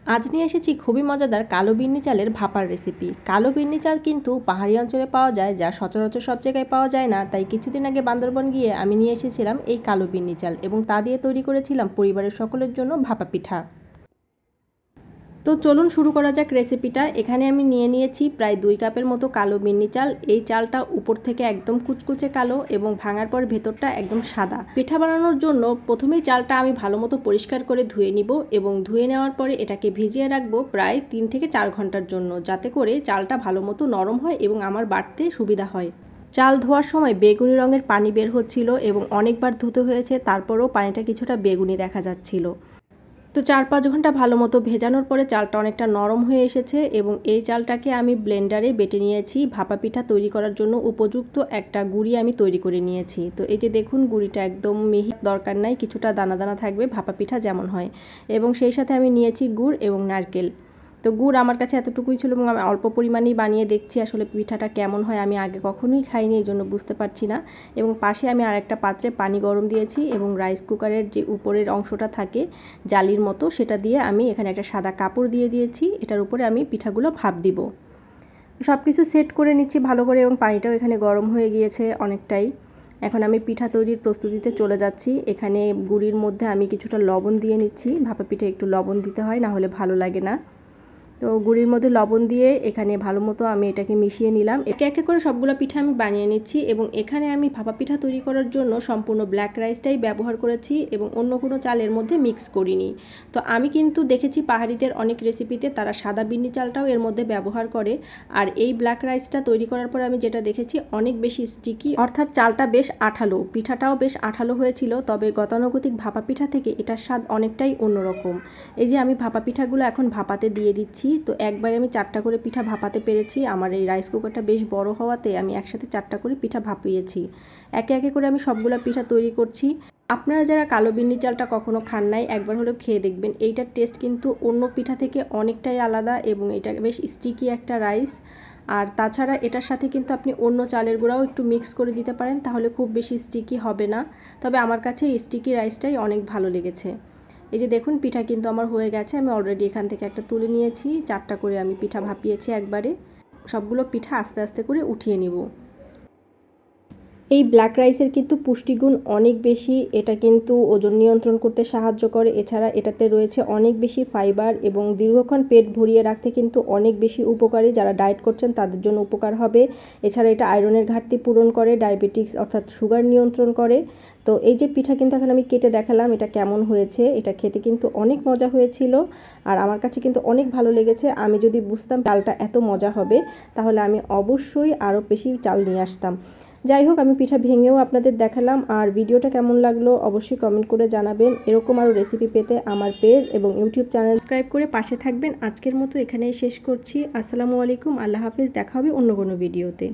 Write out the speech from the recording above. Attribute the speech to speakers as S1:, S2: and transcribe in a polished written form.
S1: আজ নিয়ে এসেছি খুবই মজাদার কালো বিন্নি চালের ভাপার রেসিপি। কালো বিন্নি চাল কিন্তু পাহাড়ি অঞ্চলে পাওয়া যায়, যা সচরাচর সব জায়গায় পাওয়া যায় না। তাই কিছুদিন আগে বান্দরবন গিয়ে আমি নিয়ে এসেছিলাম এই কালো বিন্নি চাল এবং তা দিয়ে তৈরি করেছিলাম পরিবারের সকলের জন্য ভাপা পিঠা। তো চলুন শুরু করা যাক রেসিপিটা। এখানে আমি নিয়ে নিয়েছি প্রায় 2 কাপের মতো কালো বিন্নি চাল। এই চালটা উপর থেকে একদম কুচকুচে কালো এবং ভাঙার পর ভেতরটা একদম সাদা। পিঠা বানানোর জন্য প্রথমেই চালটা আমি ভালো মতো পরিষ্কার করে ধুয়ে নিব এবং ধুয়ে নেওয়ার পরে এটাকে ভিজিয়ে রাখবো প্রায় 3 থেকে 4 ঘন্টার জন্য, যাতে করে চালটা ভালো মতো নরম হয় এবং আমার বাটতে সুবিধা হয়। চাল ধোয়ার সময় বেগুনি রঙের পানি বের হচ্ছিল এবং অনেকবার ধুতে হয়েছে, তারপরেও পানিটা কিছুটা বেগুনি দেখা যাচ্ছিল। তো 4-5 ঘন্টা ভালো মতো ভেজানোর পরে চালটা অনেকটা নরম হয়ে এসেছে এবং এই চালটাকে আমি ব্লেন্ডারে বেটে নিয়েছি। ভাপা পিঠা তৈরি করার জন্য উপযুক্ত একটা গুঁড়ি আমি তৈরি করে নিয়েছি। তো এই যে দেখুন, গুঁড়িটা একদম মিহি, দরকার নাই, কিছুটা দানা দানা থাকবে ভাপা পিঠা যেমন হয়। এবং সেই সাথে আমি নিয়েছি গুড় এবং নারকেল। তো গুড় আমার কাছে এতটুকুই ছিল এবং আমি অল্প পরিমাণেই বানিয়ে দেখছি আসলে পিঠাটা কেমন হয়। আমি আগে কখনোই খাইনি, এই জন্য বুঝতে পারছি না। এবং পাশে আমি আরেকটা পাত্রে পানি গরম দিয়েছি এবং রাইস কুকারের যে উপরের অংশটা থাকে জালির মতো, সেটা দিয়ে আমি এখানে একটা সাদা কাপড় দিয়ে দিয়েছি। এটার উপরে আমি পিঠাগুলো ভাপ দিব। সব কিছু সেট করে নিচ্ছি ভালো করে এবং পানিটাও এখানে গরম হয়ে গিয়েছে অনেকটাই। এখন আমি পিঠা তৈরির প্রস্তুতিতে চলে যাচ্ছি। এখানে গুঁড়ির মধ্যে আমি কিছুটা লবণ দিয়ে নিচ্ছি। ভাপা পিঠে একটু লবণ দিতে হয়, না হলে ভালো লাগে না। তো গুঁড়ির মধ্যে লবণ দিয়ে এখানে ভালো মতো আমি এটাকে মিশিয়ে নিলাম। একে একে করে সবগুলো পিঠা আমি বানিয়ে নিচ্ছি এবং এখানে আমি ভাপা পিঠা তৈরি করার জন্য সম্পূর্ণ ব্ল্যাক রাইসটাই ব্যবহার করেছি এবং অন্য কোনো চালের মধ্যে মিক্স করিনি। তো আমি কিন্তু দেখেছি পাহাড়িদের অনেক রেসিপিতে তারা সাদা বিন্নি চালটাও এর মধ্যে ব্যবহার করে। আর এই ব্ল্যাক রাইসটা তৈরি করার পর আমি যেটা দেখেছি, অনেক বেশি স্টিকি, অর্থাৎ চালটা বেশ আঠালো, পিঠাটাও বেশ আঠালো হয়েছিল। তবে গতানুগতিক ভাপা পিঠা থেকে এটার স্বাদ অনেকটাই অন্যরকম। এই যে আমি ভাপা পিঠাগুলো এখন ভাপাতে দিয়ে দিচ্ছি। তো একবারে আমি 4টা করে পিঠা ভাপাতে পেরেছি। আমার এই রাইস কুকারটা বেশ বড় হওয়াতে আমি একসাথে 4টা করে পিঠা ভাপিয়েছি। একে একে করে আমি সবগুলো পিঠা তৈরি করছি। আপনারা যারা কালো বিন্নি চালটা কখনো খান নাই, একবার হলেও খেয়ে দেখবেন। এইটার টেস্ট কিন্তু অন্য পিঠা থেকে অনেকটাই আলাদা এবং এটা বেশ স্টিকি একটা রাইস। আর তাছাড়া এটার সাথে কিন্তু আপনি অন্য চালের গুঁড়াও একটু মিক্স করে দিতে পারেন, তাহলে খুব বেশি স্টিকি হবে না। তবে আমার কাছে এই স্টিকি রাইসটাই অনেক ভালো লেগেছে। এই যে দেখুন, পিঠা কিন্তু আমার হয়ে গেছে। আমি অলরেডি এখান থেকে একটা তুলে নিয়েছি। 4টা করে আমি পিঠা ভাপিয়েছি একবারে। সবগুলো পিঠা আস্তে আস্তে করে উঠিয়ে নিব। এই ব্ল্যাক রাইসের কিন্তু পুষ্টিগুণ অনেক বেশি। এটা কিন্তু ওজন নিয়ন্ত্রণ করতে সাহায্য করে। এছাড়া এটাতে রয়েছে অনেক বেশি ফাইবার এবং দীর্ঘক্ষণ পেট ভরিয়ে রাখতে কিন্তু অনেক বেশি উপকারী। যারা ডায়েট করছেন তাদের জন্য উপকার হবে। এছাড়া এটা আয়রনের ঘাটতি পূরণ করে, ডায়াবেটিক্স অর্থাৎ সুগার নিয়ন্ত্রণ করে। তো এই যে পিঠা কিন্তু এখন আমি কেটে দেখালাম এটা কেমন হয়েছে। এটা খেতে কিন্তু অনেক মজা হয়েছিল আর আমার কাছে কিন্তু অনেক ভালো লেগেছে। আমি যদি বুঝতাম চালটা এত মজা হবে, তাহলে আমি অবশ্যই আরও বেশি চাল নিয়ে আসতাম। যাই হোক, আমি পিঠা ভেঙেও আপনাদের দেখালাম। আর ভিডিওটা কেমন লাগলো অবশ্যই কমেন্ট করে জানাবেন। এরকম আরও রেসিপি পেতে আমার পেজ এবং ইউটিউব চ্যানেল সাবস্ক্রাইব করে পাশে থাকবেন। আজকের মতো এখানেই শেষ করছি। আসসালামু আলাইকুম, আল্লাহ হাফিজ। দেখা হবে অন্য কোনো ভিডিওতে।